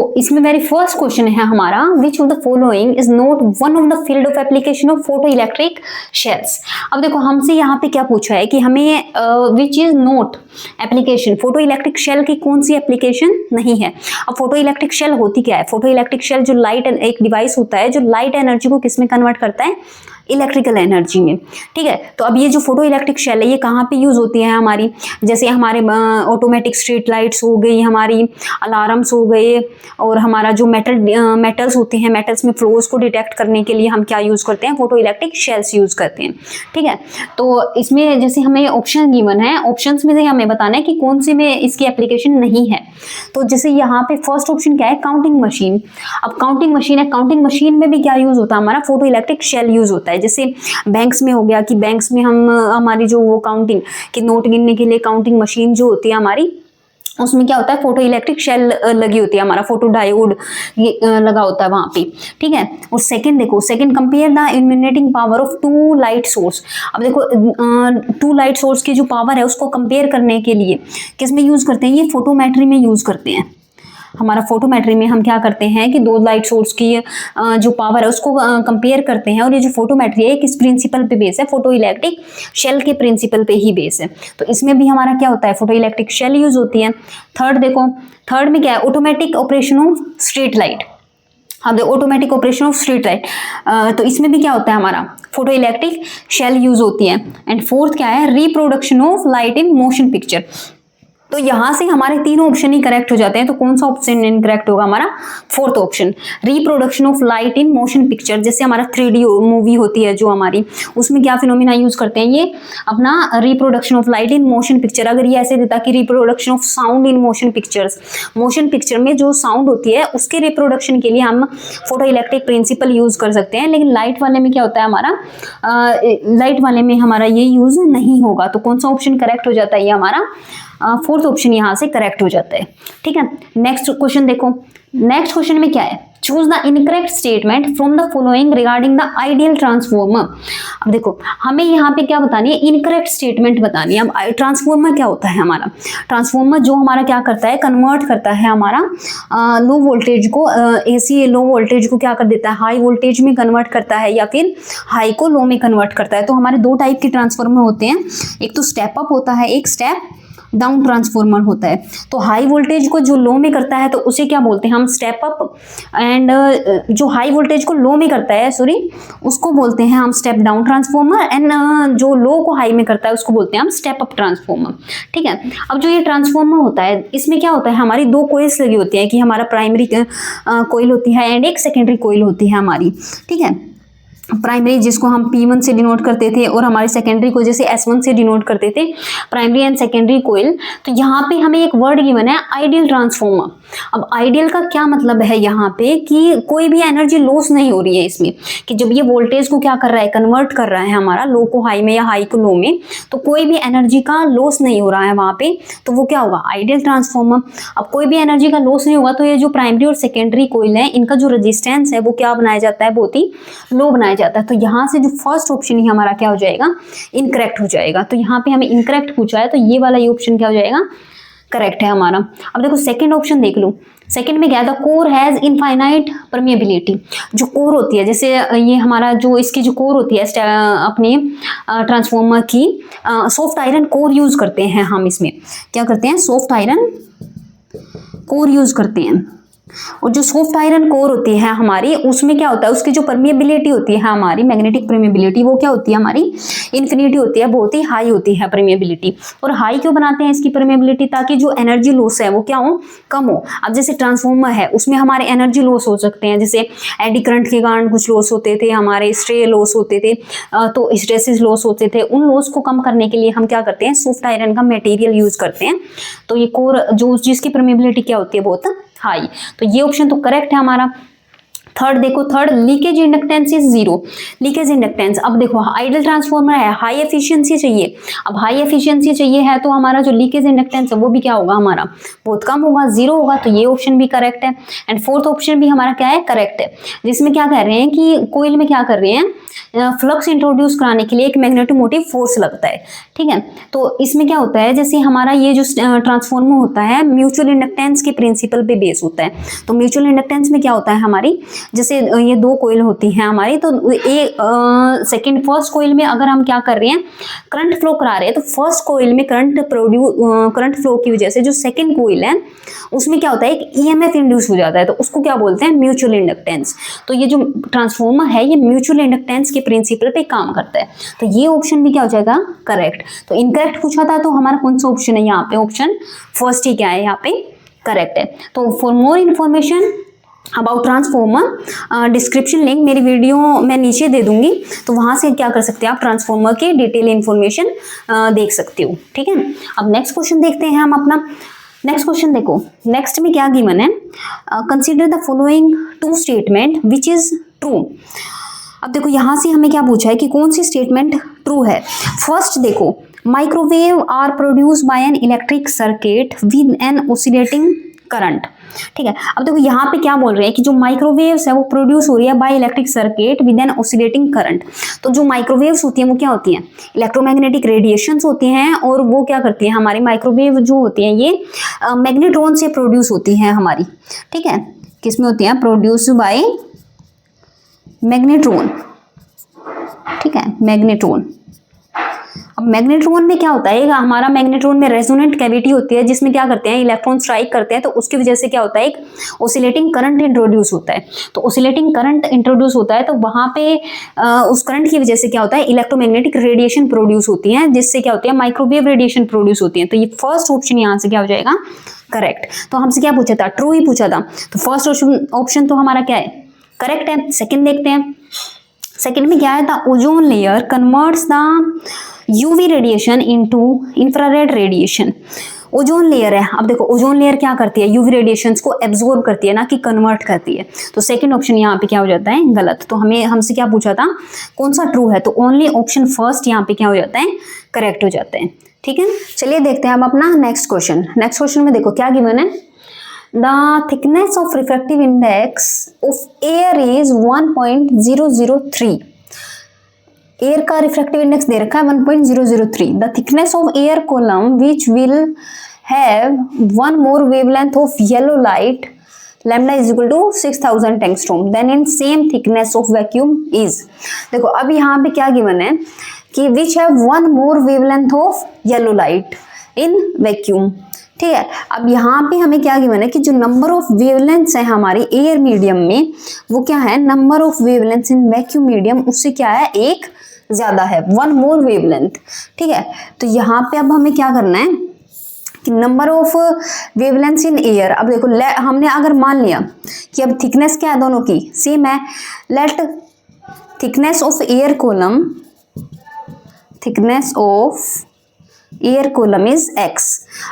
तो इसमें very first question है हमारा, which of the following is not one of the field of application of photo electric shells. अब देखो हमसे यहाँ पे क्या पूछा है कि हमें which is not application, photo electric cell की कौन सी एप्लीकेशन नहीं है। अब फोटो इलेक्ट्रिक शेल होती क्या है, फोटो इलेक्ट्रिक शेल जो लाइट, एक डिवाइस होता है जो लाइट एनर्जी को किस में कन्वर्ट करता है, इलेक्ट्रिकल एनर्जी में। ठीक है, तो अब ये जो फोटो इलेक्ट्रिक शेल है ये कहाँ पे यूज होती है हमारी, जैसे हमारे ऑटोमेटिक स्ट्रीट लाइट्स हो गई, हमारी अलार्म्स हो गए, और हमारा जो मेटल्स होते हैं, मेटल्स में फ्लोज को डिटेक्ट करने के लिए हम क्या यूज करते हैं, फोटो इलेक्ट्रिक शेल्स यूज करते हैं। ठीक है, तो इसमें जैसे हमें ऑप्शन गिवन है, ऑप्शन में से हमें बताना है कि कौन से में इसकी एप्लीकेशन नहीं है। तो जैसे यहाँ पे फर्स्ट ऑप्शन क्या है, काउंटिंग मशीन। अब काउंटिंग मशीन है, काउंटिंग मशीन में भी क्या यूज होता है हमारा, फोटो इलेक्ट्रिक शेल यूज होता है। जैसे बैंक्स में हो गया कि बैंक्स में हम हमारी जो वो काउंटिंग कि नोट गिनने के लिए काउंटिंग मशीन जो होती है हमारी, उसमें क्या होता है, फोटो इलेक्ट्रिक शेल लगी होती है, हमारा फोटो डायोड लगा होता है वहां पे। ठीक है, और सेकंड देखो, second compare the illuminating power of two light source. अब देखो टू लाइट सोर्स की जो पावर है उसको कंपेयर करने के लिए किस में यूज करते हैं, ये फोटोमेट्री में यूज करते हैं। हमारा फोटोमेट्री में हम क्या करते हैं कि दो लाइट सोर्स की जो पावर है उसको कंपेयर करते हैं, और ये जो फोटोमेट्री है किस प्रिंसिपल पे बेस है, फोटो इलेक्ट्रिक शेल के प्रिंसिपल पे ही बेस है। तो इसमें भी हमारा क्या होता है, फोटो इलेक्ट्रिक शेल यूज होती है। थर्ड देखो, थर्ड में क्या है, automatic operation of street light. अब देखो automatic operation of street light, तो इसमें भी क्या होता है हमारा, फोटो इलेक्ट्रिक शेल यूज होती है। एंड फोर्थ क्या है, reproduction of light in motion picture. तो यहां से हमारे तीनों ऑप्शन ही करेक्ट हो जाते हैं, तो कौन सा ऑप्शन इनकरेक्ट होगा हमारा, fourth option, reproduction of light in motion picture. जैसे हमारा 3D मूवी होती है जो हमारी, उसमें क्या फिनोमिना यूज करते हैं, ये अपना reproduction of light in motion picture. अगर ये ऐसे देता कि reproduction of sound in motion pictures, motion picture में जो साउंड होती है उसके रिप्रोडक्शन के लिए हम फोटो इलेक्ट्रिक प्रिंसिपल यूज कर सकते हैं, लेकिन लाइट वाले में क्या होता है हमारा, लाइट वाले में हमारा ये यूज नहीं होगा। तो कौन सा ऑप्शन करेक्ट हो जाता है, ये हमारा फोर्थ ऑप्शन यहाँ से करेक्ट हो जाता है। ठीक है, नेक्स्ट क्वेश्चन देखो, नेक्स्ट क्वेश्चन में क्या है, choose the incorrect statement from the following regarding the ideal transformer. अब देखो हमें यहाँ पे क्या बतानी है, इनकरेक्ट स्टेटमेंट बतानी है। अब ट्रांसफॉर्मर क्या होता है हमारा, ट्रांसफॉर्मर जो हमारा क्या करता है, कन्वर्ट करता है हमारा लो वोल्टेज को, एसी लो वोल्टेज को क्या कर देता है, हाई वोल्टेज में कन्वर्ट करता है, या फिर हाई को लो में कन्वर्ट करता है। तो हमारे दो टाइप के ट्रांसफॉर्मर होते हैं, एक तो स्टेप अप होता है, एक स्टेप डाउन ट्रांसफॉर्मर होता है। तो हाई वोल्टेज को जो लो में करता है तो उसे क्या बोलते हैं हम, स्टेप अप, एंड जो हाई वोल्टेज को लो में करता है, सॉरी, उसको बोलते हैं हम स्टेप डाउन ट्रांसफॉर्मर, एंड जो लो को हाई में करता है उसको बोलते हैं हम स्टेप अप ट्रांसफॉर्मर। ठीक है, अब जो ये ट्रांसफॉर्मर होता है इसमें क्या होता है, हमारी दो कोइल्स लगी होती है, कि हमारा प्राइमरी कोइल होती है एंड एक सेकेंडरी कोइल होती है हमारी। ठीक है, प्राइमरी जिसको हम P1 से डिनोट करते थे, और हमारे सेकेंडरी को जैसे S1 से डिनोट करते थे, प्राइमरी एंड सेकेंडरी कोइल। तो यहाँ पे हमें एक वर्ड गिवन है आइडियल ट्रांसफॉर्मर। अब आइडियल का क्या मतलब है यहाँ पे, कि कोई भी एनर्जी लॉस नहीं हो रही है इसमें, कि जब ये वोल्टेज को क्या कर रहा है, कन्वर्ट कर रहा है हमारा, लो को हाई में या हाई को लो में, तो कोई भी एनर्जी का लॉस नहीं हो रहा है वहाँ पे, तो वो क्या होगा, आइडियल ट्रांसफॉर्मर। अब कोई भी एनर्जी का लॉस नहीं होगा तो ये जो प्राइमरी और सेकेंडरी कोइल है इनका जो रेजिस्टेंस है वो क्या बनाया जाता है, बहुत ही लो बनाया जाता है। तो यहाँ से जो फर्स्ट ऑप्शन ही हमारा क्या हो जाएगा, इनकरेक्ट हो जाएगा। तो यहाँ पे हमें इनकरेक्ट पूछा है, तो ये वाला ये ऑप्शन क्या हो जाएगा, करेक्ट है हमारा। अब देखो सेकंड ऑप्शन देख लो, सेकंड में क्या है, the core has infinite permeability. जो कोर होती है, जैसे ये हमारा जो इसकी जो कोर होती है अपने ट्रांसफॉर्मर की, सॉफ्ट आयरन कोर यूज करते हैं हम, इसमें क्या करते हैं, सॉफ्ट आयरन कोर यूज करते हैं। और जो सॉफ्ट आयरन कोर होती है हमारी, उसमें क्या होता है, उसकी जो परमिएबिलिटी होती है हमारी, मैग्नेटिक परमिएबिलिटी, वो क्या होती है हमारी, इन्फिनिटी होती है, बहुत ही हाई होती है परमिएबिलिटी। और हाई क्यों बनाते हैं इसकी परमिएबिलिटी, ताकि जो एनर्जी लॉस है वो क्या हो, कम हो। अब जैसे ट्रांसफॉर्मर है उसमें हमारे एनर्जी लॉस हो सकते हैं, जैसे एडी करंट के कारण कुछ लॉस होते थे हमारे, स्ट्रे लॉस होते थे, तो स्ट्रेसिस लॉस होते थे। उन लॉस को कम करने के लिए हम क्या करते हैं, सॉफ्ट आयरन का मटेरियल यूज करते हैं। तो ये कोर जो जिसकी परमिएबिलिटी क्या होती है, बहुत हाई। तो ये ऑप्शन तो करेक्ट है हमारा। थर्ड देखो, third leakage inductance is 0, leakage inductance. अब देखो आइडियल ट्रांसफॉर्मर है, हाई एफिशिएंसी चाहिए। अब हाई एफिशिएंसी चाहिए है तो हमारा जो लीकेज इंडक्टेंस है वो भी क्या होगा, हमारा बहुत कम होगा, 0 होगा। तो ये ऑप्शन भी करेक्ट है। एंड फोर्थ ऑप्शन भी हमारा क्या है, करेक्ट है, जिसमें क्या कह रहे हैं कि कोयल में क्या कर रहे हैं, फ्लक्स इंट्रोड्यूस कराने के लिए एक मैग्नेटोमोटिव फोर्स लगता है, ठीक है। तो इसमें क्या होता है, जैसे हमारा ये जो ट्रांसफॉर्मर होता है म्यूचुअल इंडक्टेंस के प्रिंसिपल पे बेस होता है। तो म्यूचुअल इंडक्टेंस में क्या होता है हमारी, जैसे ये दो कोयल होती हैं हमारी, तो सेकंड फर्स्ट कोयल में अगर हम क्या कर रहे हैं, करंट फ्लो करा रहे हैं, तो फर्स्ट कोयल में करंट फ्लो की वजह से जो सेकंड कोयल है उसमें क्या होता है, एक ईएमएफ इंड्यूस हो जाता है, तो उसको क्या बोलते हैं, म्यूचुअल इंडक्टेंस। तो ये जो ट्रांसफॉर्मर है ये म्यूचुअल इंडक्टेंस के प्रिंसिपल पे काम करता है। तो ये ऑप्शन भी क्या हो जाएगा, करेक्ट। तो इनकरेक्ट पूछा था तो हमारा कौन सा ऑप्शन है यहाँ पे, ऑप्शन फर्स्ट ही क्या है यहाँ पे, करेक्ट है। तो for more information about transformer, description link मेरी वीडियो मैं नीचे दे दूंगी, तो वहां से क्या कर सकते हैं आप, ट्रांसफॉर्मर की डिटेल इन्फॉर्मेशन देख सकते हो, ठीक है। अब नेक्स्ट क्वेश्चन देखते हैं हम अपना। नेक्स्ट क्वेश्चन देखो, नेक्स्ट में क्या गिवन है, consider the following two statement which is true. अब देखो यहाँ से हमें क्या पूछा है कि कौन सी स्टेटमेंट ट्रू है। फर्स्ट देखो, microwave are produce by an electric circuit with an oscillating current, ठीक है। अब देखो यहाँ पे क्या बोल रहे हैं कि जो माइक्रोवेव्स है वो प्रोड्यूस हो रही है by electric circuit with an oscillating current. तो जो माइक्रोवेव्स होती हैं वो क्या होती हैं, इलेक्ट्रोमैग्नेटिक रेडिएशंस होती हैं, और वो क्या करती हैं, हमारी माइक्रोवेव जो होती हैं ये मैग्नेट्रॉन से प्रोड्यूस होती हैं हमारी, ठीक है। किसमें होती हैं, प्रोड्यूस बाय मैग्नेट्रॉन, ठीक है, मैग्नेट्रॉन। अब मैग्नेट्रॉन में क्या होता है, हमारा मैग्नेट्रॉन में रेजोनेंट कैविटी होती है जिसमें क्या करते हैं, इलेक्ट्रॉन स्ट्राइक करते हैं, तो उसकी वजह से क्या होता है, एक ओसिलेटिंग करंट इंट्रोड्यूस होता है। तो ओसिलेटिंग करंट इंट्रोड्यूस होता है तो वहां पे उस करंट की वजह से क्या होता है, इलेक्ट्रोमैग्नेटिक रेडिएशन प्रोड्यूस होती है, जिससे क्या होती है, माइक्रोवेव रेडिएशन प्रोड्यूस होती है। तो ये फर्स्ट ऑप्शन यहाँ से क्या हो जाएगा, करेक्ट। तो हमसे क्या पूछा था, ट्रू ही पूछा था, तो फर्स्ट ऑप्शन तो हमारा क्या है, करेक्ट है। सेकेंड देखते हैं, सेकेंड में क्या है, the ozone layer converts the UV radiation into infrared radiation. Ozone layer है, अब देखो ओजोन लेयर क्या करती है, यूवी रेडिएशंस को एब्जॉर्ब करती है, ना कि कन्वर्ट करती है। तो सेकंड ऑप्शन यहाँ पे क्या हो जाता है, गलत। तो हमसे क्या पूछा था, कौन सा ट्रू है, तो ओनली ऑप्शन फर्स्ट यहाँ पे क्या हो जाता है, करेक्ट हो जाता है, ठीक है। चलिए देखते हैं अब अपना नेक्स्ट क्वेश्चन। नेक्स्ट क्वेश्चन में देखो क्या गिवन है, the thickness of refractive index of air is 1.003। Air का रिफ्रैक्टिव इंडेक्स दे रखा है 1.003। The thickness of air column which will have one more wavelength of yellow light lambda is equal to 6000 angstrom then in same thickness of vacuum is. देखो अब यहाँ पे क्या given है कि which have one more wavelength of yellow light in vacuum, ठीक है। अब यहाँ पे हमें क्या गिवन है कि जो नंबर ऑफ वेवलेंथ्स है हमारी एयर मीडियम में वो क्या है, number of wavelengths in vacuum medium उससे क्या है, एक ज्यादा है, वन मोर वेवलेंथ, ठीक है। तो यहाँ पे अब हमें क्या करना है कि number of wavelengths in air, अब देखो हमने अगर मान लिया कि अब थिकनेस क्या है दोनों की सेम है, let thickness of air column, thickness of air column is x।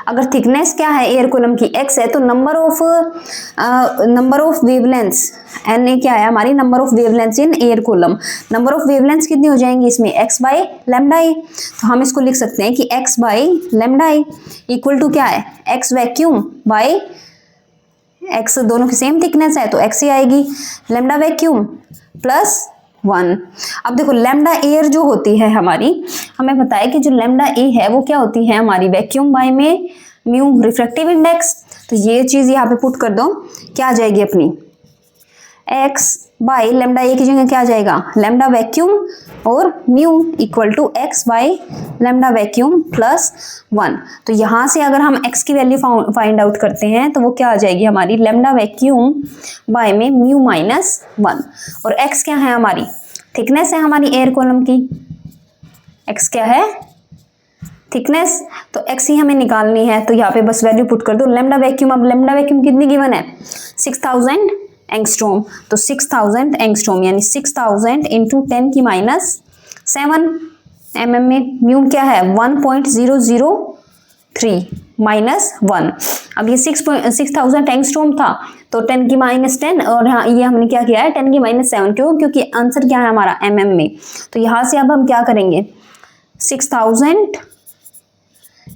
अगर थिकनेस क्या है एयर कॉलम की x है तो नंबर ऑफ वेवलेंथ्स n क्या है हमारी, number of wavelengths in air column. Number of wavelengths कितनी हो जाएंगी इसमें, x बाई लैम्डा i। तो हम इसको लिख सकते हैं कि x by lambda i equal to क्या है, x वैक्यूम बाई x, दोनों की सेम थिकनेस है तो x ही आएगी, लैम्डा वैक्यूम प्लस 1। अब देखो लैम्डा एयर जो होती है हमारी, हमें पता है कि जो लैम्डा ए है वो क्या होती है हमारी, वैक्यूम बाय में म्यू रिफ्रैक्टिव इंडेक्स। तो ये चीज यहाँ पे पुट कर दो, क्या आ जाएगी अपनी, x बाई लैम्डा ए की जगह क्या आ जाएगा, लैम्डा वैक्यूम और mu equal to x by lambda vacuum plus 1। तो यहाँ से अगर हम x की वैल्यू फाइंड आउट करते हैं तो वो क्या आ जाएगी हमारी, लैम्डा वैक्यूम बाय में म्यू माइनस 1। और x क्या है हमारी, थिकनेस है हमारी एयर कॉलम की, x क्या है, थिकनेस, तो x ही हमें निकालनी है। तो यहाँ पे बस वैल्यू पुट कर दो, लैम्डा वैक्यूम, अब लैम्डा वैक्यूम कितनी गिवन है, 6000 एंगस्ट्रॉम। तो 6000 एंगस्ट्रॉम यानी 6000 इंटू 10 की माइनस 7 mm में म्यू क्या है 1.003, -1। अब ये 6000 एंगस्ट्रॉम था तो 10 की -10, और हाँ ये हमने क्या किया है 10 की -7, क्यों? क्योंकि आंसर क्या है हमारा mm में। तो यहाँ से अब हम क्या करेंगे 6000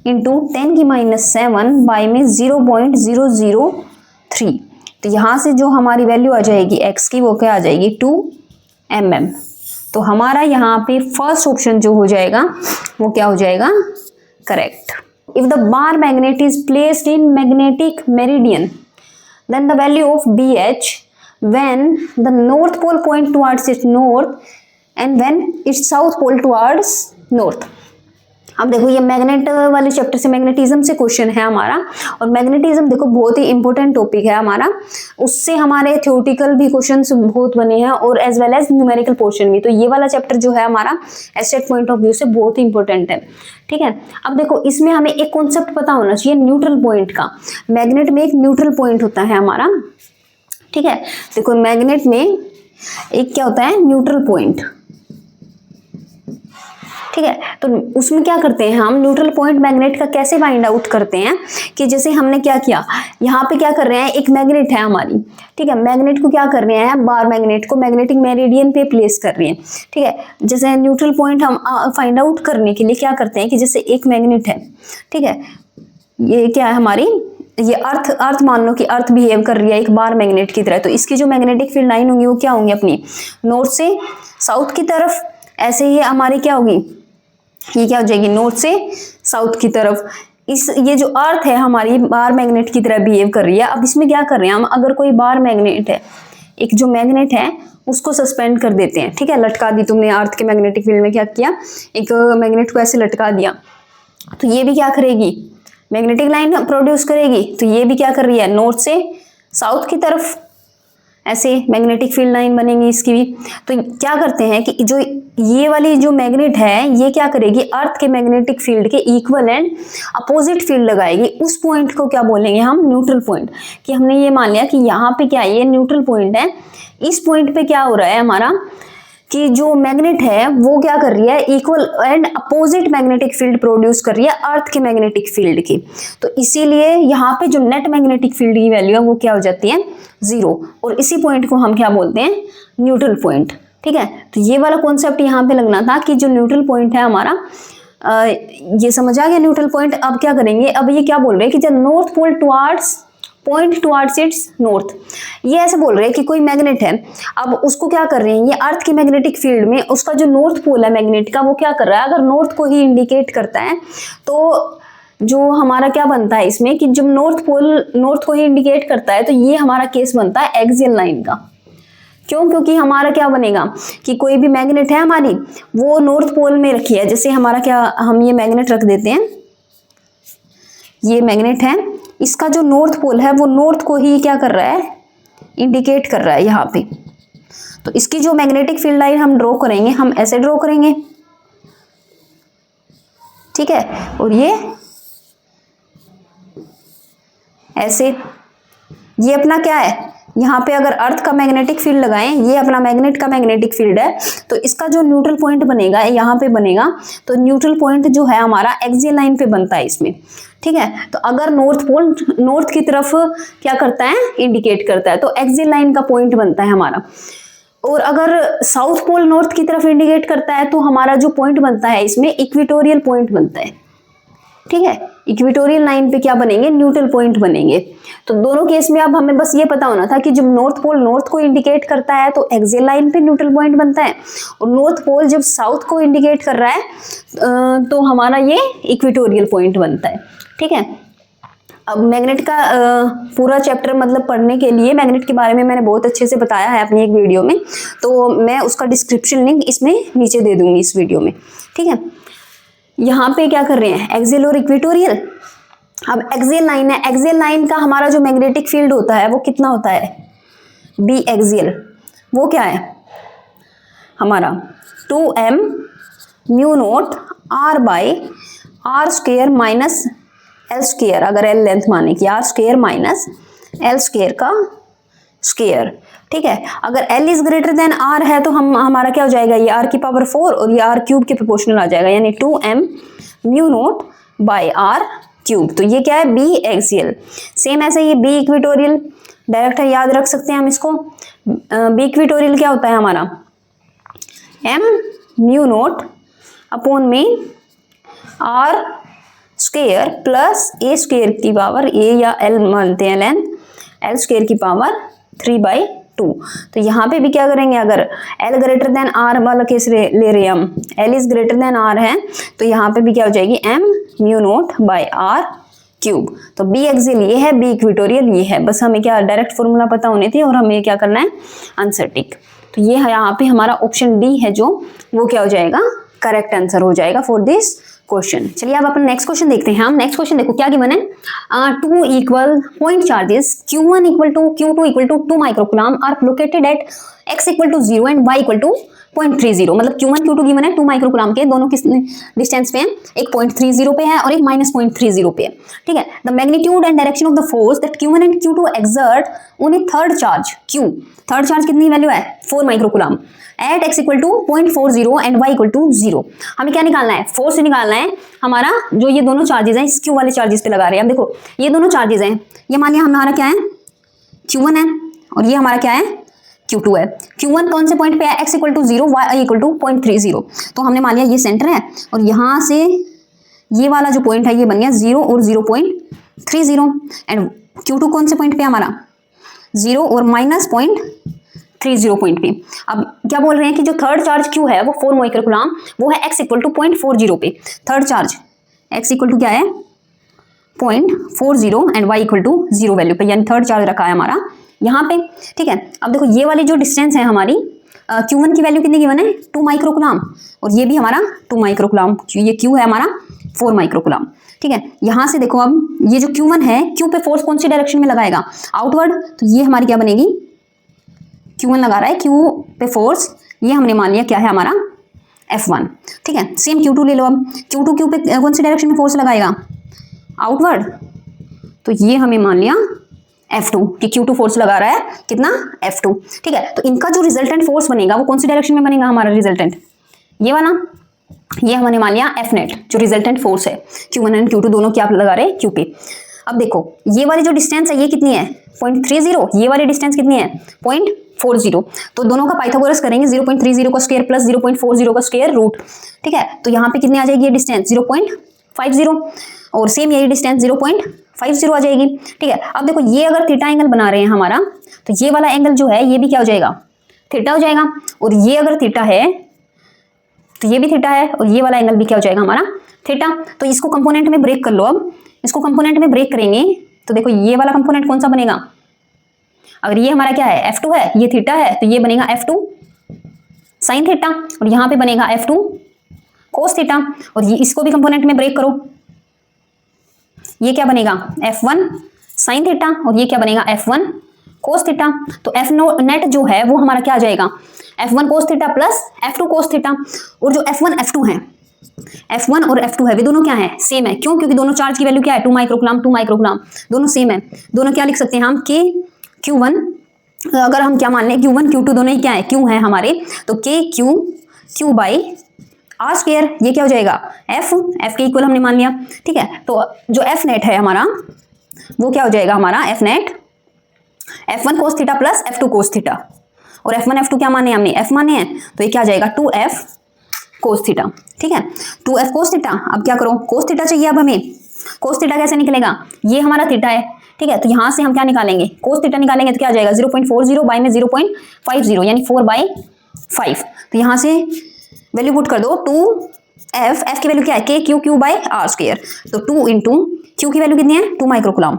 इंटू 10 की -7 बाई में 0.003। तो यहाँ से जो हमारी वैल्यू आ जाएगी x की वो क्या आ जाएगी 2 mm। तो हमारा यहाँ पे फर्स्ट ऑप्शन जो हो जाएगा वो क्या हो जाएगा correct. If the bar magnet is placed in magnetic meridian then the value of BH when the north pole point towards its north and when its south pole towards north। अब देखो ये मैग्नेट वाले chapter से magnetism से question है हमारा, और magnetism देखो बहुत ही इंपॉर्टेंट टॉपिक है हमारा, उससे हमारे थ्योरेटिकल भी क्वेश्चंस बहुत बने हैं और as well as numerical portion भी। तो ये वाला चैप्टर जो है हमारा एस्टेट पॉइंट ऑफ व्यू से बहुत ही इंपॉर्टेंट है, ठीक है। अब देखो इसमें हमें एक कॉन्सेप्ट पता होना चाहिए न्यूट्रल पॉइंट का। मैग्नेट में एक न्यूट्रल पॉइंट होता है हमारा, ठीक है। देखो मैग्नेट में एक क्या होता है न्यूट्रल पॉइंट, ठीक है। तो उसमें क्या करते हैं हम न्यूट्रल पॉइंट मैग्नेट का कैसे फाइंड आउट करते हैं कि जैसे हमने क्या किया यहाँ पे क्या कर रहे हैं एक मैग्नेट है हमारी, ठीक है। मैग्नेट को क्या कर रहे हैं बार मैग्नेट को मैग्नेटिक मेरिडियन पे प्लेस कर रहे हैं, ठीक है। जैसे न्यूट्रल पॉइंट हम फाइंड आउट करने के लिए क्या करते हैं कि जैसे एक मैग्नेट है, ठीक है, ये क्या है हमारी ये अर्थ मान लो कि अर्थ बिहेव कर रही है एक बार मैग्नेट की तरह, तो इसकी जो मैग्नेटिक फील्ड लाइन होंगी वो क्या होंगी अपनी नॉर्थ से साउथ की तरफ। ऐसे ही हमारी क्या होगी ये क्या हो जाएगी नॉर्थ से साउथ की तरफ। ये जो अर्थ है हमारी बार मैग्नेट की तरह बिहेव कर रही है। अब इसमें क्या कर रहे हैं हम, अगर कोई बार मैग्नेट है, एक जो मैग्नेट है उसको सस्पेंड कर देते हैं, ठीक है, लटका दी तुमने अर्थ के मैग्नेटिक फील्ड में क्या किया एक मैग्नेट को ऐसे लटका दिया, तो ये भी क्या करेगी मैग्नेटिक लाइन प्रोड्यूस करेगी। तो ये भी क्या कर रही है नॉर्थ से साउथ की तरफ ऐसे मैग्नेटिक फील्ड लाइन बनेगी इसकी भी। तो क्या करते हैं कि जो ये वाली जो मैग्नेट है ये क्या करेगी अर्थ के मैग्नेटिक फील्ड के इक्वल एंड अपोजिट फील्ड लगाएगी। उस पॉइंट को क्या बोलेंगे हम न्यूट्रल पॉइंट। कि हमने ये मान लिया कि यहाँ पे क्या है ये न्यूट्रल पॉइंट है, इस पॉइंट पे क्या हो रहा है हमारा कि जो मैग्नेट है वो क्या कर रही है equal and opposite magnetic field produce कर रही है अर्थ के मैग्नेटिक फील्ड की। तो इसीलिए यहाँ पे जो नेट मैग्नेटिक फील्ड की वैल्यू है वो क्या हो जाती है 0, और इसी पॉइंट को हम क्या बोलते हैं न्यूट्रल पॉइंट, ठीक है। तो ये वाला कॉन्सेप्ट यहाँ पे लगना था कि जो न्यूट्रल पॉइंट है हमारा ये समझ आ गया न्यूट्रल पॉइंट। अब क्या करेंगे, अब ये क्या बोल रहे हैं कि जब north pole towards point towards its north, ये ऐसे बोल रहे हैं कि कोई मैग्नेट है, अब उसको क्या कर रहे हैं ये अर्थ की मैग्नेटिक फील्ड में उसका जो नॉर्थ पोल है मैग्नेट का वो क्या कर रहा है अगर नॉर्थ को ही इंडिकेट करता है तो जो हमारा क्या बनता है इसमें कि जब नॉर्थ पोल नॉर्थ को ही इंडिकेट करता है तो ये हमारा केस बनता है एक्सियल लाइन का। क्यों? क्योंकि हमारा क्या बनेगा कि कोई भी मैग्नेट है हमारी वो नॉर्थ पोल में रखी है। जैसे हमारा क्या हम ये मैग्नेट रख देते हैं, ये मैग्नेट है, इसका जो नॉर्थ पोल है वो नॉर्थ को ही क्या कर रहा है इंडिकेट कर रहा है यहाँ पे। तो इसकी जो मैग्नेटिक फील्ड लाइन हम ड्रॉ करेंगे हम ऐसे ड्रॉ करेंगे, ठीक है, और ये ऐसे। ये अपना क्या है यहाँ पे अगर अर्थ का मैग्नेटिक फील्ड लगाएं, ये अपना मैग्नेट का मैग्नेटिक फील्ड है, तो इसका जो न्यूट्रल पॉइंट बनेगा यहाँ पे बनेगा। तो न्यूट्रल पॉइंट जो है हमारा एक्सियल लाइन पे बनता है इसमें, ठीक है। तो अगर नॉर्थ पोल नॉर्थ की तरफ क्या करता है इंडिकेट करता है तो एक्सियल लाइन का पॉइंट बनता है हमारा। और अगर साउथ पोल नॉर्थ की तरफ इंडिकेट करता है तो हमारा जो पॉइंट बनता है इसमें इक्वेटोरियल पॉइंट बनता है, ठीक है। इक्वेटोरियल लाइन पे क्या बनेंगे न्यूट्रल पॉइंट बनेंगे। तो दोनों केस में अब हमें बस ये पता होना था कि जब नॉर्थ पोल नॉर्थ को इंडिकेट करता है तो एक्सियल लाइन पे न्यूट्रल पॉइंट बनता है, और नॉर्थ पोल जब साउथ को इंडिकेट कर रहा है तो हमारा ये इक्वेटोरियल पॉइंट बनता है, ठीक है। अब मैग्नेट का पूरा चैप्टर मतलब पढ़ने के लिए मैग्नेट के बारे में मैंने बहुत अच्छे से बताया है अपनी एक वीडियो में, तो मैं उसका डिस्क्रिप्शन लिंक इसमें नीचे दे दूंगी इस वीडियो में, ठीक है। यहाँ पे क्या कर रहे हैं एक्सियल और इक्वेटोरियल। अब एक्सियल लाइन है, एक्सियल लाइन का हमारा जो मैग्नेटिक फील्ड होता है वो कितना होता है बी एक्सियल, वो क्या है हमारा 2m mu naught r by r square minus l square, अगर l लेंथ माने कि r square minus l square का स्क्वायर, ठीक है। अगर l is greater then r है तो हमारा क्या हो जाएगा ये r की पावर 4 और ये r क्यूब के प्रोपोर्शनल आ जाएगा, यानी 2m mu naught by r cube. तो ये क्या है, बी एक्सियल। सेम ऐसे ये बी इक्वेटोरियल डायरेक्ट है, याद रख सकते हैं हम इसको। बी इक्वेटोरियल क्या होता है हमारा, एम म्यू नोट अपॉन में R square plus A square की पावर, ए या एल मानते हैं लेंथ, एल स्क्वायर की पावर 3/2। तो यहाँ पे भी क्या करेंगे, अगर एल ग्रेटर देन आर वाला केस ले रहे हैं हम, L is greater than R है, तो यहाँ पे भी क्या हो जाएगी, M mu naught by R cube. तो बी एक्सियल ये है, बी इक्वेटोरियल ये है। बस हमें क्या डायरेक्ट फॉर्मूला पता होने थे और हमें क्या करना है, आंसर टिक। तो ये है यहाँ पे हमारा ऑप्शन डी है जो, वो क्या हो जाएगा, करेक्ट आंसर हो जाएगा फॉर दिस क्वेश्चन। चलिए अब अपन नेक्स्ट क्वेश्चन देखते हैं। हम नेक्स्ट क्वेश्चन देखो क्या गिवन है, 2 equal point charges Q1 equal to Q2 equal to 2 microcoulomb are located at x equal to 0 and y equal to 0.30। मतलब Q1 Q2 गिवन है 2 माइक्रोकूलम के, दोनों किस डिस्टेंस पे हैं, एक 0.30 पे है और एक -0.30 पे है। ठीक है, the magnitude and direction of the force that Q1 and Q2 exert on a third charge Q। Third charge कितनी वैल्यू है, 4 microcoulomb at x equal to 0.40 and y equal to 0। हमें क्या निकालना है, फोर्स निकालना है हमारा। जो ये दोनों चार्जेस हैं, इस Q वाले चार्जेस पे लगा रहे हैं। अब देखो ये दोनों चार्जेस हैं, ये मान लिया हमारा क्या है, Q1 है और ये हमारा क्या है, Q2 है। Q1 कौन से पॉइंट पे है, x equal to 0, y equal to 0.30। तो हमने मान लिया ये सेंटर है और यहाँ से ये वाला जो पॉइंट है ये बन गया 0 और 0.30 एंड Q2 कौन से पॉइंट पे हमारा, 0 और -0.30 पॉइंट पे। अब क्या बोल रहे हैं कि जो थर्ड चार्ज Q है वो 4 माइक्रोकूलम, वो है x इक्वल टू 0.40 पे। Third charge x equal to क्या है, 0.40 and y equal to 0 value पे, यानी थर्ड चार्ज रखा है हमारा यहाँ पे। ठीक है, अब देखो ये वाली जो डिस्टेंस है हमारी, Q1 की वैल्यू कितनी गिवन है, 2 माइक्रोकूलम और ये भी हमारा 2 माइक्रोकूलम, ये Q है हमारा 4 माइक्रोकूलम। ठीक है, यहाँ से देखो अब ये जो Q1 है, Q पे फोर्स कौन सी डायरेक्शन में लगाएगा, आउटवर्ड। तो ये हमारी क्या बनेगी, Q1 लगा रहा है, Q पे फोर्स, ये हमने मान लिया क्या है हमारा F1। ठीक है, सेम Q2 ले लो। अब Q2 Q पे कौन सी डायरेक्शन में फोर्स लगाएगा, आउटवर्ड। तो ये हमें मान लिया F2 कि Q2 फोर्स लगा रहा है कितना, F2। ठीक है, तो इनका जो रिजल्टेंट फोर्स बनेगा वो कौन सी डायरेक्शन में बनेगा हमारा रिजल्टेंट, ये वाला। ये हमने मान लिया F नेट जो रिजल्टेंट फोर्स है, Q1 एंड Q2 दोनों क्या लगा रहे हैं, Q पे। अब देखो ये वाली जो डिस्टेंस है ये कितनी है, 0.30, ये वाली डिस्टेंस कितनी है, 0.40। तो दोनों का पाइथागोरस करेंगे, 0.30 का स्क्वायर प्लस 0.40 का स्क्वायर रूट। ठीक है, तो यहाँ पे कितनी आ जाएगी ये डिस्टेंस, 0.50 और सेम यही डिस्टेंस 0.50 आ जाएगी। ठीक है, अब देखो ये अगर थीटा एंगल बना रहे हैं हमारा, तो ये वाला एंगल जो है ये भी क्या हो जाएगा, थीटा हो जाएगा। और ये अगर थीटा है तो ये भी थीटा है और ये वाला एंगल भी क्या हो जाएगा हमारा, थीटा। तो इसको कंपोनेंट में ब्रेक कर लो। अब इसको कंपोनेंट में ब्रेक करेंगे तो देखो ये वाला कंपोनेंट कौन सा बनेगा, अगर ये हमारा क्या है, F2 है, ये थीटा है, तो ये बनेगा F2 साइन थीटा और यहाँ पे बनेगा F2 कोस थीटा। और ये इसको भी कंपोनेंट में ब्रेक करो, ये क्या बनेगा, F1 साइन थीटा और ये क्या बनेगा, F1 कोस थीटा। तो F नेट जो है वो हमारा क्या आ जाएगा, F1 cos theta plus F2 cos theta. और जो F1 F2 है, F1 और F2 है, वे दोनों क्या है, सेम है। क्यों, क्योंकि दोनों चार्ज की वैल्यू क्या है, 2 माइक्रोकूलम 2 माइक्रोकूलम, दोनों सेम है। दोनों क्या लिख सकते हैं हम, K Q1, अगर हम क्या मान लें Q1 Q2 दोनों ही क्या है, Q है हमारे, तो K Q by R square, ये क्या हो जाएगा, F के इक्वल हमने मान लिया। ठीक है, तो जो F नेट है हमारा वो क्या हो जाएगा हमारा, F net F1 cos theta plus F2 cos theta. और F1 F2 क्या माने हमने, F माने हैं, तो ये क्या आ जाएगा 2F कोस थीटा। ठीक है, 2F कोस थीटा। अब क्या करो, कोस थीटा चाहिए अब हमें, कोस थीटा कैसे निकलेगा, ये हमारा थीटा है। ठीक है, तो यहाँ से हम क्या निकालेंगे, कोस थीटा निकालेंगे तो क्या आ जाएगा, 0.40 बाई में 0.50 यानी 4/5। तो यहाँ से वैल्यू पुट कर दो, 2F, F की वैल्यू क्या है, K Q by R square. तो 2 इंटू Q की वैल्यू कितनी है, 2 माइक्रोकूलम,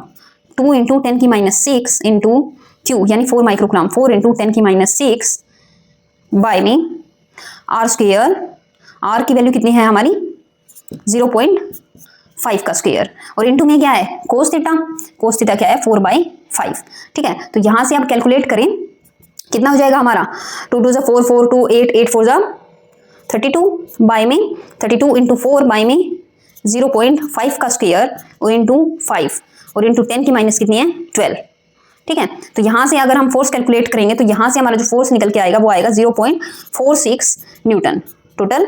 2 इंटू 10⁻⁶ इंटू Q यानी 4 माइक्रोकूलम, 4 इंटू 10⁻⁶ बाई में आर स्क्वायर। आर की वैल्यू कितनी है हमारी, 0.5 का स्क्वायर और इंटू में क्या है, कोस थीटा। कोस थीटा क्या है, 4/5। ठीक है, तो यहाँ से आप कैलकुलेट करें कितना हो जाएगा हमारा, 2 2 4 4 2 8 8 4 32 बाई में 32 इंटू 4 बाई में 0.5 का स्क्वायर और इंटू 5 और इंटू 10 की माइनस कितनी है, 12। ठीक है, तो यहाँ से अगर हम फोर्स कैलकुलेट करेंगे तो यहाँ से हमारा जो फोर्स निकल के आएगा वो आएगा 0.46 न्यूटन टोटल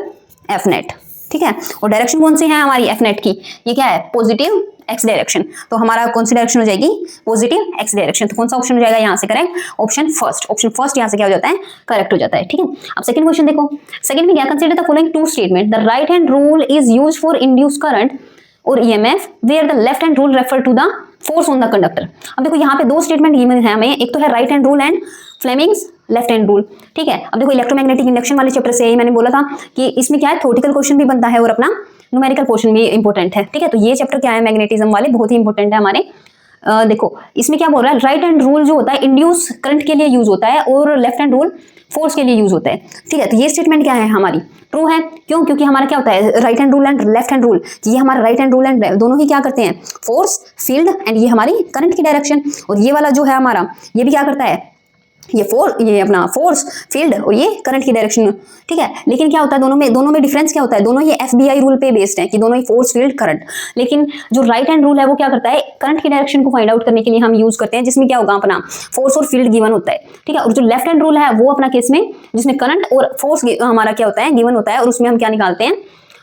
F नेट। ठीक है, और डायरेक्शन कौन सी है हमारी F नेट की, ये क्या है, पॉजिटिव एक्स डायरेक्शन, तो हमारा कौन सी डायरेक्शन हो जाएगी, पॉजिटिव एक्स डायरेक्शन। तो कौन सा ऑप्शन हो जाएगा यहाँ से करेक्ट, ऑप्शन फर्स्ट यहाँ से क्या हो जाता है, करेक्ट हो जाता है। ठीक है, अब सेकंड क्वेश्चन देखो, सेकंड में क्या, consider the following two statement, the right hand rule is used for induce current और EMF where the left hand rule refer to the force on the conductor. अब देखो यहाँ पे दो स्टेटमेंट गिवन है हमें, एक तो है right hand rule and Fleming's left hand rule. ठीक है, अब देखो इलेक्ट्रोमैग्नेटिक इंडक्शन वाले चैप्टर से मैंने बोला था कि इसमें क्या है, थ्योरेटिकल क्वेश्चन भी बनता है और अपना न्यूमेरिकल पोर्शन भी इंपॉर्टेंट है। ठीक है, तो ये चैप्टर क्या है, मैग्नेटिज्म वाले बहुत ही इंपॉर्टेंट है हमारे। देखो इसमें क्या बोल रहा है, राइट हैंड रूल जो होता है इंड्यूस करंट के लिए यूज होता है और लेफ्ट हैंड रूल फोर्स के लिए यूज होता है। ठीक है, तो ये स्टेटमेंट क्या है हमारी, ट्रू है। क्यों, क्योंकि हमारा क्या होता है, right hand rule and left hand rule, ये हमारा राइट हैंड रूल एंड दोनों ही क्या करते हैं, फोर्स फील्ड एंड ये हमारी करंट की डायरेक्शन, और ये वाला जो है हमारा ये भी क्या करता है, ये अपना फोर्स फील्ड और ये करंट की डायरेक्शन। ठीक है, लेकिन क्या होता है दोनों में डिफरेंस क्या होता है, दोनों ये FBI रूल पे बेस्ड है कि दोनों ही फोर्स फील्ड करंट, लेकिन जो राइट हैंड रूल है वो क्या करता है, करंट की डायरेक्शन को फाइंड आउट करने के लिए हम यूज करते हैं, जिसमें क्या होगा अपना फोर्स और फील्ड गिवन होता है। ठीक है, और जो लेफ्ट हैंड रूल है वो अपना केस में जिसमें करंट और फोर्स हमारा क्या होता है, गिवन होता है, और उसमें हम क्या निकालते हैं,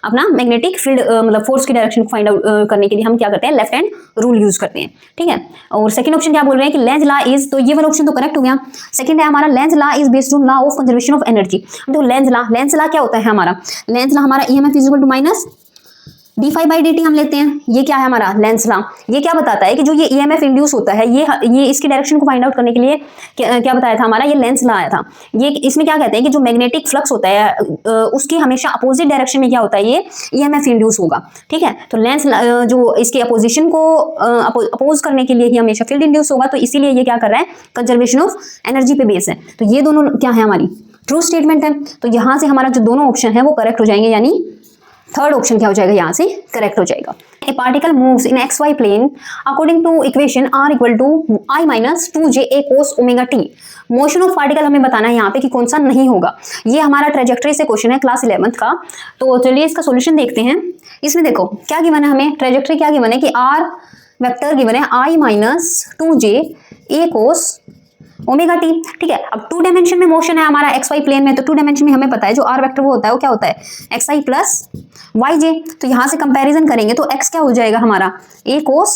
अपना मैग्नेटिक फील्ड मतलब फोर्स की डायरेक्शन को फाइंड आउट करने के लिए हम क्या करते हैं, लेफ्ट हैंड रूल यूज करते हैं। ठीक है, और सेकंड ऑप्शन क्या बोल रहे हैं कि लेंज लॉ इज, तो ये वाला ऑप्शन तो करेक्ट हो गया। सेकंड है हमारा Lenz law is based on law of conservation of energy. तो लेंज लॉ क्या होता है हमारा, लेंज लॉ हमारा EMF is equal to minus d∅dt हम लेते हैं। ये क्या है हमारा लेंज लॉ, ये क्या बताता है कि जो ये EMF इंड्यूस होता है ये इसकी डायरेक्शन को फाइंड आउट करने के लिए क्या बताया था हमारा, ये लेंज लॉ आया था। ये इसमें क्या कहते हैं कि जो मैग्नेटिक फ्लक्स होता है उसकी हमेशा अपोजिट डायरेक्शन में क्या होता है, ये EMF इंड्यूस होगा। ठीक है, तो लेंज जो इसके अपोजिशन को अपोज करने के लिए ही हमेशा फील्ड इंड्यूस होगा, तो इसीलिए ये क्या कर रहा है, कंजर्वेशन ऑफ एनर्जी पे बेस है। तो ये दोनों क्या है हमारी ट्रू स्टेटमेंट है, तो यहाँ से हमारा जो दोनों ऑप्शन है वो करेक्ट हो जाएंगे, यानी थर्ड ऑप्शन क्या हो जाएगा, यहाँ से करेक्ट हो जाएगा। A particle moves in XY plane according to equation R equal to I minus 2JA cos omega t। Motion of particle हमें बताना है यहाँ पे कि कौन सा नहीं होगा। ये हमारा ट्रेजेक्ट्री से क्वेश्चन है क्लास 11th का, तो चलिए इसका सोल्यूशन देखते हैं। इसमें देखो क्या गिवन है हमें, ट्रेजेक्ट्री क्या गिवन है कि R वेक्टर गिवन है I minus 2JA cos omega T. ठीक है, अब 2 डायमेंशन में मोशन है हमारा XY प्लेन में, तो 2 डायमेंशन में हमें पता है जो R वेक्टर वो होता है वो क्या होता है, XI प्लस YJ। तो यहाँ से कंपैरिजन करेंगे तो X क्या हो जाएगा हमारा, A cos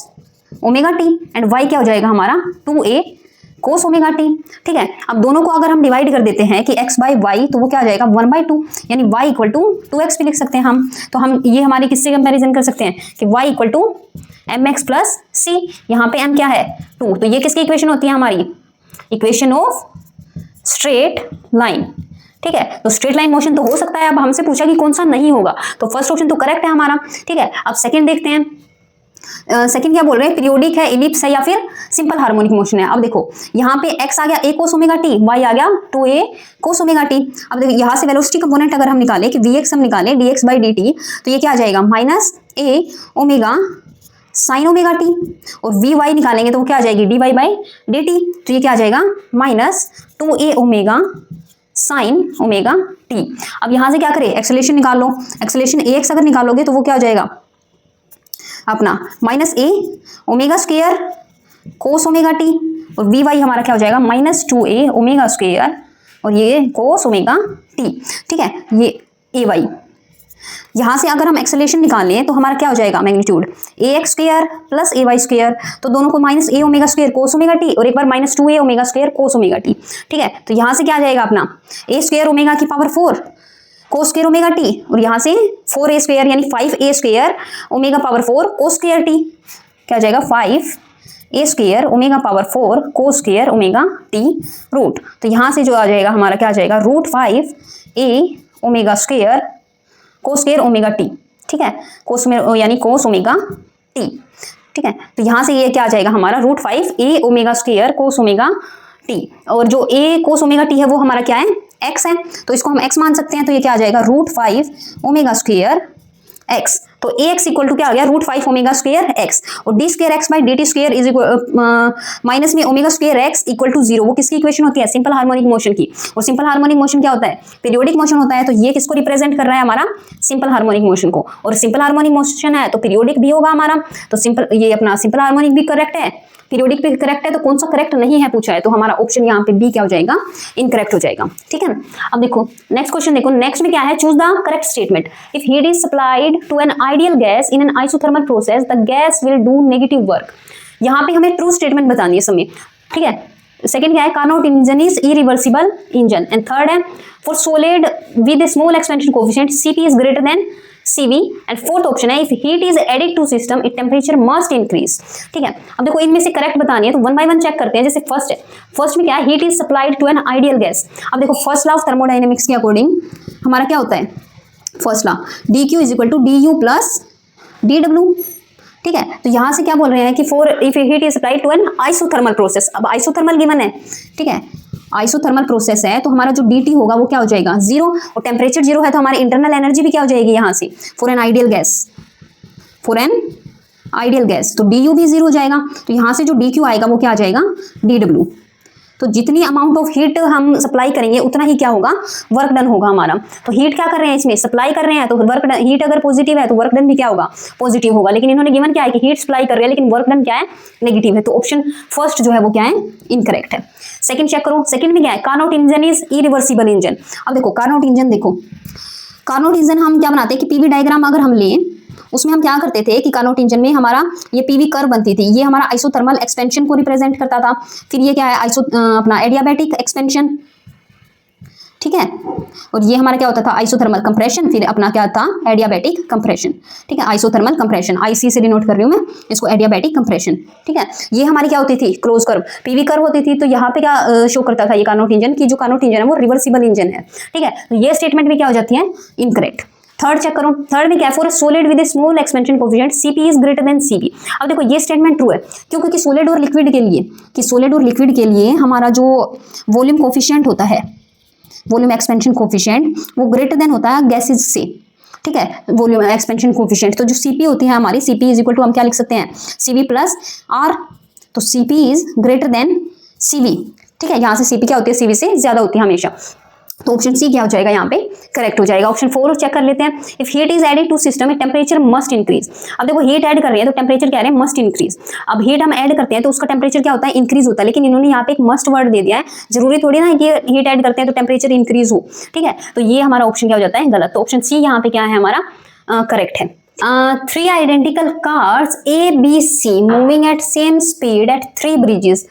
omega T and Y क्या हो जाएगा हमारा 2A cos ओमेगा टी। ठीक है, अब दोनों को अगर हम डिवाइड कर देते हैं कि X बाई Y, तो वो क्या हो जाएगा 1/2, यानी Y इक्वल टू 2X भी लिख सकते हैं हम। तो हम ये हमारी किससे कंपैरिजन कर सकते हैं कि Y equal to MX plus C, यहाँ पे M क्या है 2, तो ये किसकी इक्वेशन होती है हमारी, इक्वेशन ऑफ स्ट्रेट लाइन। ठीक है, तो स्ट्रेट लाइन मोशन तो हो सकता है, अब हमसे पूछा कि कौन सा नहीं होगा, तो फर्स्ट ऑप्शन तो करेक्ट है हमारा। ठीक है, अब सेकंड देखते हैं, सेकंड क्या बोल रहे हैं, पीरियोडिक है, इलिप्स है या फिर सिंपल हार्मोनिक मोशन है। अब देखो यहाँ पे x आ गया A cos omega T, y आ गया 2A cos ओमेगा टी। अब देखो यहाँ से वेलोसिटी कंपोनेंट अगर हम निकालें कि Vx हम निकालें dx बाई dt, तो ये क्या आ जाएगा minus A omega sine omega T, और Vy निकालेंगे तो वो क्या आ जाएगी dy बाई dt, तो ये क्या आ जाएगा minus 2A omega sine omega T. अब यहाँ से क्या करें, एक्सेलरेशन निकाल लो, एक्सेलरेशन Ax अगर निकालोगे तो वो क्या हो जाएगा अपना minus A omega square cos omega T, और Vy हमारा क्या हो जाएगा माइनस 2A ओमेगा स्क्वायर और ये कोस ओमेगा टी। ठीक है, ये Ay, यहाँ से अगर हम एक्सेलरेशन निकालें तो हमारा क्या हो जाएगा magnitude Ax square plus Ay square, तो दोनों को minus A omega square cos omega T और एक बार minus 2A omega square cos omega T. ठीक है, तो यहाँ से क्या आ जाएगा अपना A स्क्वायर ओमेगा की power 4 cos square omega T, और यहाँ से 4A स्क्वायर यानी 5A square omega power 4 cos square T, क्या आ जाएगा 5A square omega power 4 cos square omega T root. तो यहाँ से जो आ जाएगा हमारा क्या आ जाएगा root 5A omega square cos square omega T. ठीक है, कोस में यानी कोस ओमेगा टी। ठीक है, तो यहाँ से ये क्या आ जाएगा हमारा root 5A omega square cos omega T, और जो A कोस ओमेगा टी है वो हमारा क्या है x है, तो इसको हम x मान सकते हैं, तो ये क्या आ जाएगा रूट 5 ओमेगा स्क्वायर x। तो ax इक्वल टू क्या आ गया रूट 5 ओमेगा स्क्वायर x, और d square x by d t square is minus में omega square x equal to 0। वो किसकी इक्वेशन होती है सिंपल हार्मोनिक मोशन की, और सिंपल हार्मोनिक मोशन क्या होता है पीरियोडिक मोशन होता है, तो ये किसको रिप्रेजेंट कर रहा है हमारा सिंपल हार्मोनिक मोशन को, और सिंपल हार्मोनिक मोशन है तो पीरियोडिक भी होगा हमारा, तो सिंपल ये अपना सिंपल हार्मोनिक भी करेक्ट है, पीरियोडिक भी करेक्ट है, तो कौन सा करेक्ट नहीं है पूछा है, तो हमारा ऑप्शन यहाँ पे बी क्या हो जाएगा इनकरेक्ट हो जाएगा। ठीक है ना, अब देखो नेक्स्ट क्वेश्चन देखो, नेक्स्ट में क्या है choose the correct statement. If heat is supplied to an ideal gas in an isothermal process the gas will do negative work. यहाँ पे हमें ट्रू स्टेटमेंट बतानी है समय, ठीक है। सेकंड क्या है, Carnot engine is irreversible engine. And third है, for solid with a small expansion coefficient CP is greater than CV। And fourth option है, if heat is added to system it temperature must increase. ठीक है, अब देखो इनमें से correct बतानी है तो वन बाय वन चेक करते हैं। जैसे फर्स्ट है, फर्स्ट में क्या है, heat is supplied to an ideal gas. अब देखो फर्स्ट लॉ ऑफ थर्मोडाइनमिक्स के अकॉर्डिंग हमारा क्या होता है, first law DQ is equal to DU plus DW। ठीक है, तो यहाँ से क्या बोल रहे हैं कि for if heat is supplied to an isothermal process. अब आइसोथर्मल गिवन है, ठीक है, आइसोथर्मल प्रोसेस है तो हमारा जो dt होगा वो क्या हो जाएगा 0, और टेम्परेचर 0 है तो हमारी इंटरनल एनर्जी भी क्या हो जाएगी यहाँ से, for an ideal gas, for an ideal gas तो du भी 0 हो जाएगा। तो यहाँ से जो dq आएगा वो क्या आ जाएगा dw। तो जितनी अमाउंट ऑफ हीट हम सप्लाई करेंगे उतना ही क्या होगा, वर्क डन होगा हमारा। तो हीट क्या कर रहे हैं, इसमें सप्लाई कर रहे हैं तो वर्क डन, हीट अगर पॉजिटिव है तो वर्क डन भी क्या होगा, पॉजिटिव होगा। लेकिन इन्होंने गिवन क्या है कि हीट सप्लाई कर रहे हैं लेकिन वर्क डन क्या है, नेगेटिव है। तो ऑप्शन फर्स्ट जो है वो क्या है, इनकरेक्ट है। सेकंड चेक करो, सेकंड में क्या है, Carnot engine is irreversible engine. अब देखो कार्नोट इंजन, देखो कार्नोट इंजन हम क्या बनाते हैं कि पीवी डायग्राम अगर हम लें उसमें हम क्या करते थे कि कार्नोट इंजन में हमारा ये पीवी कर्व बनती थी, ये हमारा आइसोथर्मल एक्सपेंशन को रिप्रेजेंट करता था। फिर ये क्या है, अपना एडियाबैटिक एक्सपेंशन, ठीक है, और ये हमारा क्या होता था, आइसोथर्मल कंप्रेशन, फिर अपना क्या था, एडियाबैटिक कंप्रेशन। ठीक है, आइसोथर्मल कंप्रेशन IC से डिनोट कर रही हूँ मैं इसको, एडियाबैटिक कंप्रेशन। ठीक है, ये हमारी क्या होती थी, क्लोज कर्व, पीवी कर्व होती थी। तो यहाँ पे क्या शो करता था ये कार्नोट इंजन की, जो कार्नोट इंजन है वो रिवर्सिबल इंजन है। ठीक है, तो ये स्टेटमेंट भी क्या हो जाती है, इनकरेक्ट। थर्ड चेक करो, थर्ड में क्या है, for solid with a small expansion coefficient CP is greater than CV। अब देखो ये स्टेटमेंट ट्रू है, क्योंकि सॉलिड और लिक्विड के लिए, कि सॉलिड और लिक्विड के लिए हमारा जो वॉल्यूम कोफिशिएंट होता है, वॉल्यूम एक्सपेंशन कोफिशिएंट, वो ग्रेटर देन होता है गैसेज से। ठीक है, वॉल्यूम एक्सपेंशन कोफिशिएंट, तो जो CP होती है हमारी, CP इज इक्वल टू हम क्या लिख सकते हैं, CV प्लस R। तो CP is greater than CV। ठीक है, यहाँ से CP क्या होती है, CV से ज्यादा होती है हमेशा। तो ऑप्शन सी क्या हो जाएगा, यहाँ पे करेक्ट हो जाएगा। ऑप्शन 4 चेक कर लेते हैं, if heat is added to system temperature must increase. अब देखो हीट ऐड कर रहे हैं तो टेम्परेचर क्या है, मस्ट इंक्रीज। अब हीट हम ऐड करते हैं तो उसका टेम्परेचर क्या होता है, इंक्रीज होता है। लेकिन इन्होंने यहाँ पे एक मस्ट वर्ड दे दिया है, जरूरी थोड़ी ना कि हीट ऐड करते हैं तो टेम्परेचर इंक्रीज हो। ठीक है, तो ये हमारा ऑप्शन क्या हो जाता है, गलत। तो ऑप्शन सी यहाँ पे क्या है हमारा, करेक्ट है। 3 identical cars A, B, C moving at same speed at 3 bridges.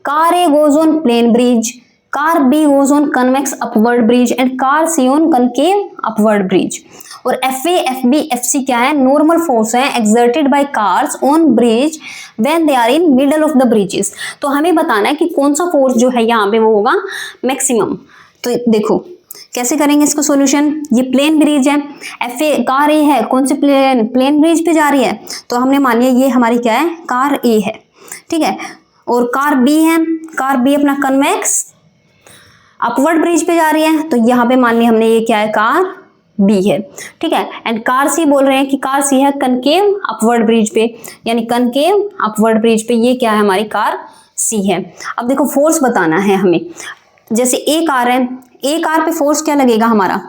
Car A goes on plane bridge, car B goes on convex upward bridge and car C on concave upward bridge। और FA, FB, FC क्या है, normal force है exerted by cars on bridge when they are in middle of the bridges। तो हमें बताना है कि कौन सा फोर्स जो है यहाँ पे वो होगा मैक्सिमम। तो देखो कैसे करेंगे इसको सॉल्यूशन, ये प्लेन ब्रिज है, FA कार A है, कौन से प्लेन ब्रिज पे जा रही है, तो हमने मान लिया ये हमारी क्या है, कार A है। ठीक है, और कार B है, कार B अपना कन्वेक्स अपवर्ड ब्रिज पे जा रही है, तो यहाँ पे मान लिया हमने ये क्या है, कार B है। ठीक है, एंड कार C बोल रहे हैं कि कार C है कनकेव अपवर्ड ब्रिज पे, यानी कनकेव अपवर्ड ब्रिज पे ये क्या है, हमारी कार C है। अब देखो फोर्स बताना है हमें, जैसे A कार है, A कार पे फोर्स क्या लगेगा हमारा,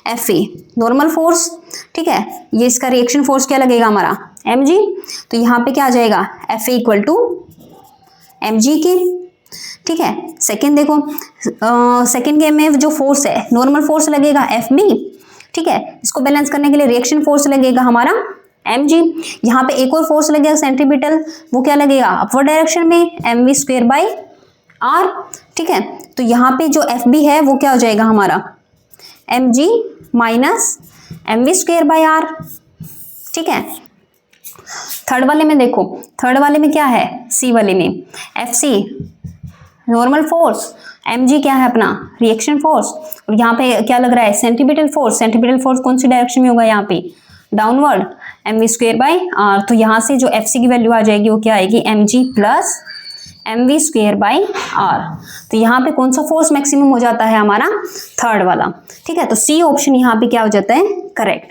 FA नॉर्मल फोर्स। ठीक है, ये इसका रिएक्शन फोर्स क्या लगेगा हमारा, mg। तो यहाँ पे क्या आ जाएगा, FA इक्वल टू mg के। ठीक है, सेकेंड देखो, सेकेंड गेम में जो फोर्स है, नॉर्मल फोर्स लगेगा FB। ठीक है, इसको बैलेंस करने के लिए रिएक्शन फोर्स लगेगा हमारा mg। यहाँ पे एक और फोर्स लगेगा सेंट्रीपिटल, वो क्या लगेगा, अपवर्ड डायरेक्शन में, mv स्क्वायर बाई r। ठीक है, तो यहाँ पे जो FB है वो क्या हो जाएगा हमारा, mg minus mv square by r। ठीक है, थर्ड वाले में देखो, थर्ड वाले में क्या है, C वाले में FC नॉर्मल फोर्स, mg क्या है अपना रिएक्शन फोर्स, और यहाँ पे क्या लग रहा है, सेंट्रीपिटल फोर्स। सेंट्रीपिटल फोर्स कौन सी डायरेक्शन में होगा, यहाँ पे downward, mv square by r। तो यहाँ से जो FC की वैल्यू आ जाएगी वो क्या आएगी, mg plus mv square by r। तो यहाँ पे कौन सा फोर्स मैक्सिमम हो जाता है हमारा, थर्ड वाला। ठीक है, तो C ऑप्शन यहाँ पे क्या हो जाता है, करेक्ट।